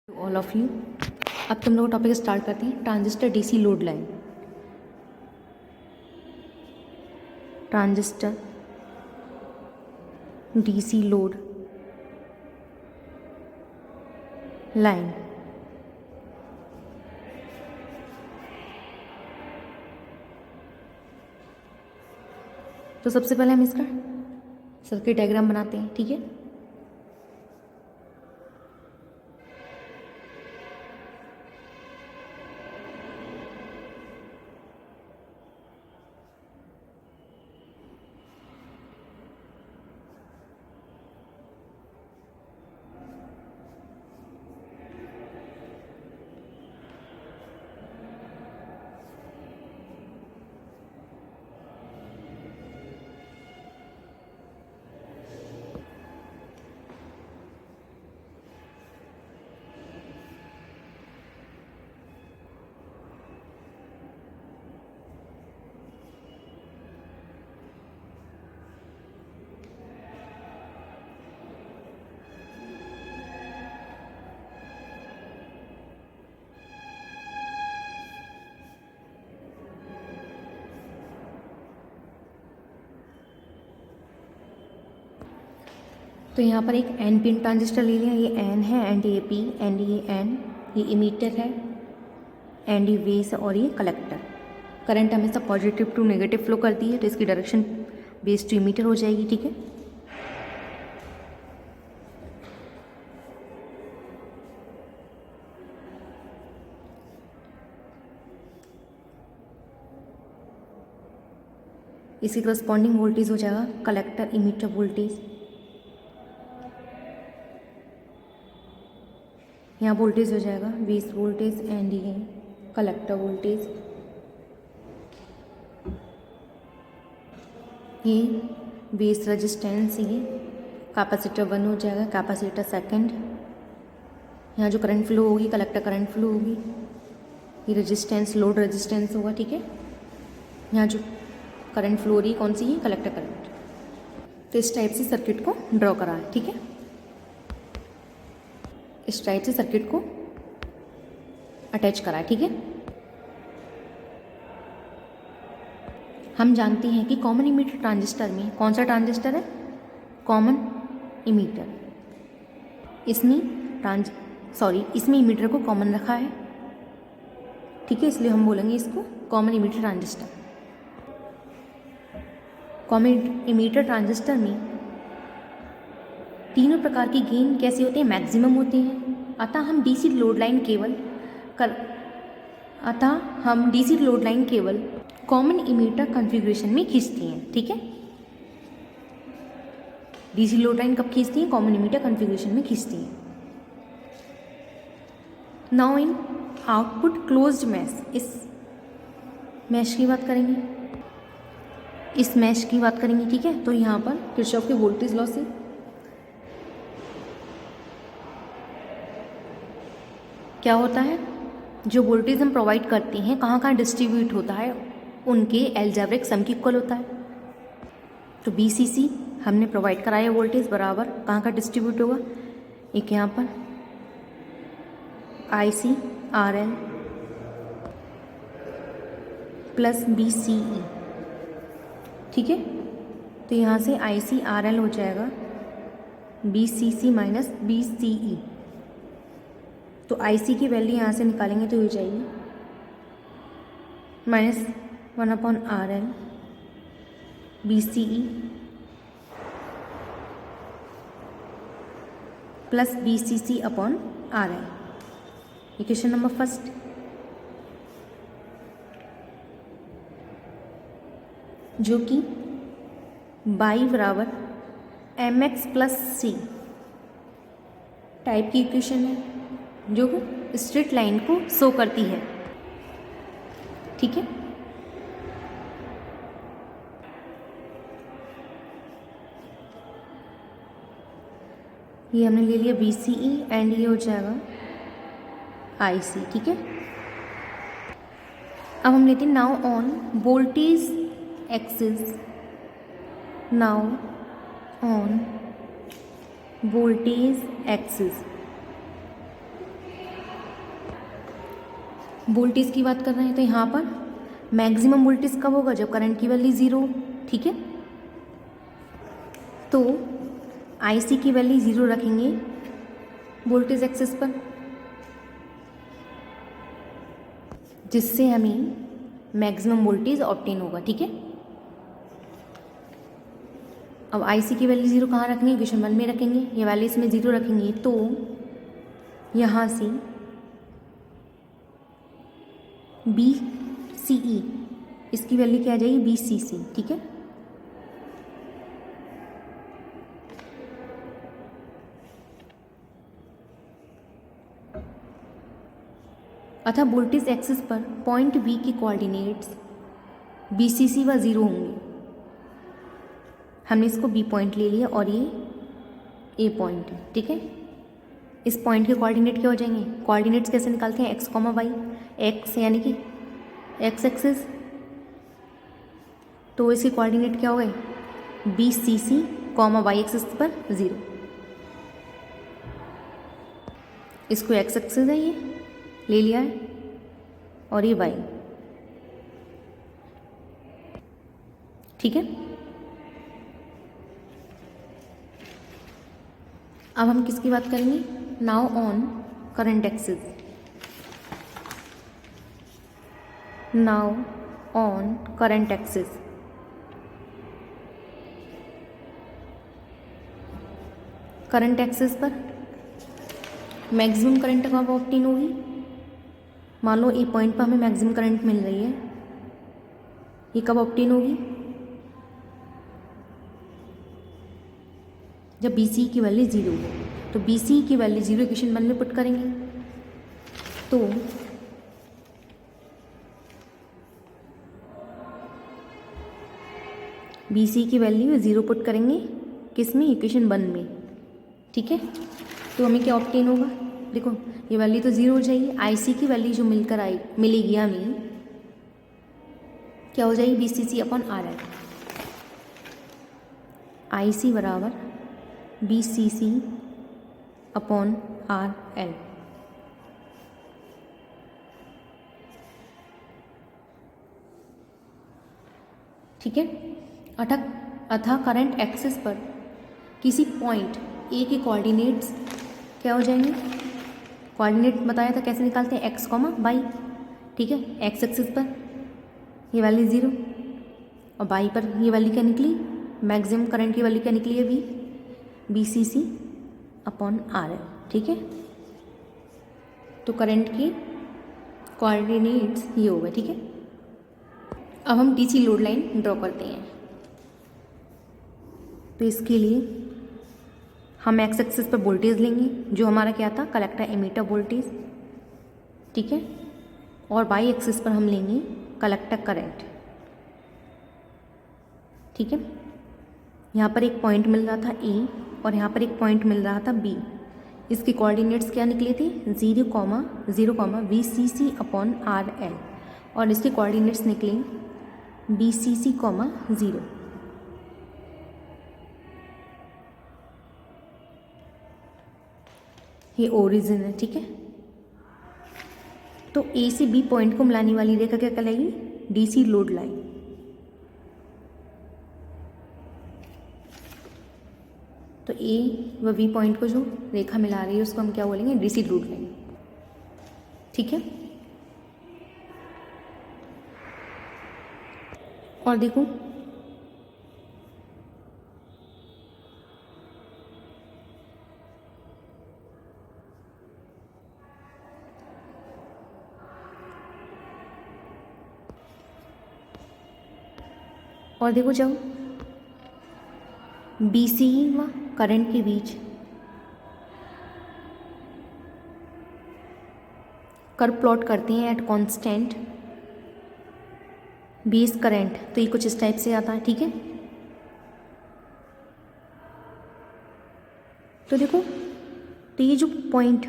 All of you. अब तुम लोग टॉपिक स्टार्ट करते हैं। Transistor DC load line. Transistor DC load line. तो सबसे पहले हम इसका सर्किट डायग्राम बनाते हैं, ठीक है। तो यहाँ पर एक एन पिन ट्रांजिस्टर ले लिया। ये एन है एंड ये पी एंड ये एन, ये इमीटर है एंड ये बेस और ये कलेक्टर। करंट हमेशा पॉजिटिव टू नेगेटिव फ्लो करती है, तो इसकी डायरेक्शन बेस टू इमीटर हो जाएगी, ठीक है। इसकी करस्पॉन्डिंग वोल्टेज हो जाएगा कलेक्टर इमीटर वोल्टेज। यहाँ वोल्टेज हो जाएगा बेस वोल्टेज एंड ये कलेक्टर वोल्टेज। ये बेस रेजिस्टेंस, ये कैपेसिटर 1 हो जाएगा, कैपेसिटर सेकंड। यहाँ जो करंट फ्लो होगी कलेक्टर करंट फ्लो होगी। ये रेजिस्टेंस लोड रेजिस्टेंस होगा, ठीक है। यहाँ जो करंट फ्लो हो रही है कौन सी है, कलेक्टर करंट। तो इस टाइप से सर्किट को ड्रॉ करा है, ठीक है। इस टाइप से सर्किट को अटैच करा है, ठीक है। हम जानते हैं कि कॉमन इमीटर ट्रांजिस्टर में कौन सा ट्रांजिस्टर है, कॉमन इमीटर। इसमें इसमें इमीटर को कॉमन रखा है, ठीक है, इसलिए हम बोलेंगे इसको common emitter transistor. Common emitter transistor में तीनों प्रकार की गेन कैसे होते हैं, मैक्सिमम होते हैं। अतः हम डीसी लोड लाइन केवल कॉमन इमीटर कॉन्फ़िगरेशन में खींचती हैं, ठीक है। डीसी लोड लाइन कब खींचती हैं, कॉमन इमीटर कॉन्फ़िगरेशन में खींचती हैं। Now in output closed mesh, इस मैश की बात करेंगे, ठीक है। तो यहाँ पर किरचॉफ के वोल्टेज लॉ से क्या होता है, जो वोल्टेज हम प्रोवाइड करते हैं कहाँ कहाँ डिस्ट्रीब्यूट होता है, उनके एल्जेब्रिक सम के इक्वल होता है। तो BCC हमने प्रोवाइड कराया वोल्टेज बराबर कहाँ कहाँ डिस्ट्रीब्यूट होगा, एक यहाँ पर IC RL प्लस BCE, ठीक है। तो यहाँ से IC RL हो जाएगा BCC माइनस BCE। तो IC की वैल्यू यहाँ से निकालेंगे तो हो जाएगी -1/RL BCE plus BCC/RL। Equation number first. जो कि बाई बराबर MX प्लस C टाइप की इक्वेशन है, जो स्ट्रेट लाइन को शो करती है, ठीक है। ये हमने ले लिया BCE एंड ये हो जाएगा IC, ठीक है। अब हम लेते हैं now on voltage axis, voltage की बात कर रहे हैं तो यहाँ पर मैक्सिमम वोल्टेज कब होगा, जब करंट की वैल्यू 0 हो, ठीक है। तो IC की वैल्यू 0 रखेंगे वोल्टेज एक्सिस पर, जिससे हमें मैक्सिमम वोल्टेज ऑब्टेन होगा, ठीक है। अब IC की वैल्यू 0 कहाँ रखेंगे, इक्वेशन 1 में रखेंगे, ये वैल्यू इसमें 0 रखेंगे तो यहाँ से BCE इसकी वैल्यू क्या आ जाएगी, BCC, ठीक है। अतः वोल्टेज एक्सिस पर पॉइंट B के कोऑर्डिनेट्स BCC व 0 होंगे। हमने इसको B पॉइंट ले लिया और ये A पॉइंट है, ठीक है। इस पॉइंट के कोऑर्डिनेट क्या हो जाएंगे, कोऑर्डिनेट्स कैसे निकालते हैं, x, y, x यानी कि x एक्सिस, तो इसके कोऑर्डिनेट क्या हो गए, BCC, y एक्सिस पर 0, इसको x एक्सिस है, ये ले लिया है, और ये y, ठीक है। अब हम किसकी बात करेंगे, now on current axis, now on current axis. Current axis पर मैक्सिमम करंट कब ऑब्टेन होगी, मान लो ए पॉइंट पर हमें मैक्सिमम करंट मिल रही है, ये कब ऑब्टेन होगी, जब BCE की वैल्यू 0 हो। तो BCE की वैल्यू 0 इक्वेशन 1 में पुट करेंगे तो BCE की वैल्यू 0 पुट करेंगे किस में, इक्वेशन 1 में, ठीक है। तो हमें क्या ऑब्टेन होगा, देखो ये वैल्यू तो 0 हो जाएगी, IC की वैल्यू जो मिलेगी हमें क्या हो जाएगी, BCC अपॉन RL, IC बराबर BCC अपॉन RL, ठीक है। अतः करंट एक्सिस पर किसी पॉइंट A के कोऑर्डिनेट्स क्या हो जाएंगे, कोऑर्डिनेट बताया था कैसे निकालते हैं, x, y, ठीक है। x एक्सिस पर ये वैल्यू 0 और y पर ये वैल्यू क्या निकली, मैक्सिमम करंट की वैल्यू क्या निकली है, BCC अपॉन RL, ठीक है। तो करंट की कोऑर्डिनेट्स ये हो गए, ठीक है। अब हम DC लोड लाइन ड्रॉ करते हैं, तो इसके लिए हम x एक्सिस पर वोल्टेज लेंगे जो हमारा क्या था, कलेक्टर एमीटर वोल्टेज, ठीक है। और y एक्सिस पर हम लेंगे कलेक्टर करंट, ठीक है। यहाँ पर एक पॉइंट मिल रहा था A और यहाँ पर एक पॉइंट मिल रहा था B, इसके कोऑर्डिनेट्स क्या निकले थे, 0, 0, BCC अपॉन RL, और इसके कोऑर्डिनेट्स निकले BCC, 0। ये ओरिजिन है, ठीक है। तो A से B पॉइंट को मिलाने वाली रेखा क्या कहलाएगी, DC लोड लाइन, तो A व B पॉइंट को जो रेखा मिला रही है उसको हम क्या बोलेंगे, DC लोड लाइन, ठीक है। और देखो जब BCE व करंट के बीच कर्व प्लॉट करते हैं एट कांस्टेंट बेस करंट, तो ये कुछ इस टाइप से आता है, ठीक है। तो देखो, तो ये जो पॉइंट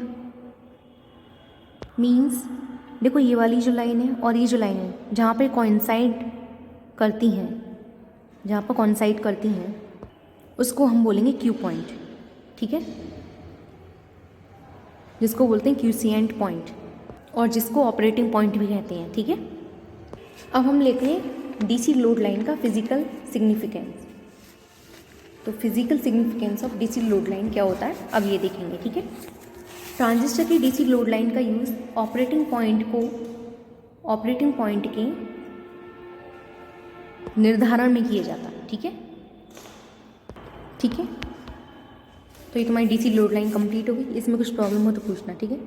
मीन्स, देखो ये वाली जो लाइन है और ये जो लाइन है जहाँ पे कोइंसाइड करती हैं, जहाँ पर कोइंसाइड करती हैं उसको हम बोलेंगे क्यू पॉइंट, ठीक है, जिसको बोलते हैं क्यूसिएंट पॉइंट। और जिसको ऑपरेटिंग पॉइंट भी कहते हैं, ठीक है। अब हम लेते हैं डीसी लोड लाइन का फिजिकल सिग्निफिकेंस। तो physical significance of DC load line क्या होता है अब ये देखेंगे, ठीक है। ट्रांजिस्टर की डीसी लोड लाइन का यूज़ ऑपरेटिंग पॉइंट के निर्धारण में किया जाता है, ठीक है। ठीक है, तो ये तुम्हारी डीसी लोड लाइन कंप्लीट होगी। इसमें कुछ प्रॉब्लम हो तो पूछना, ठीक है।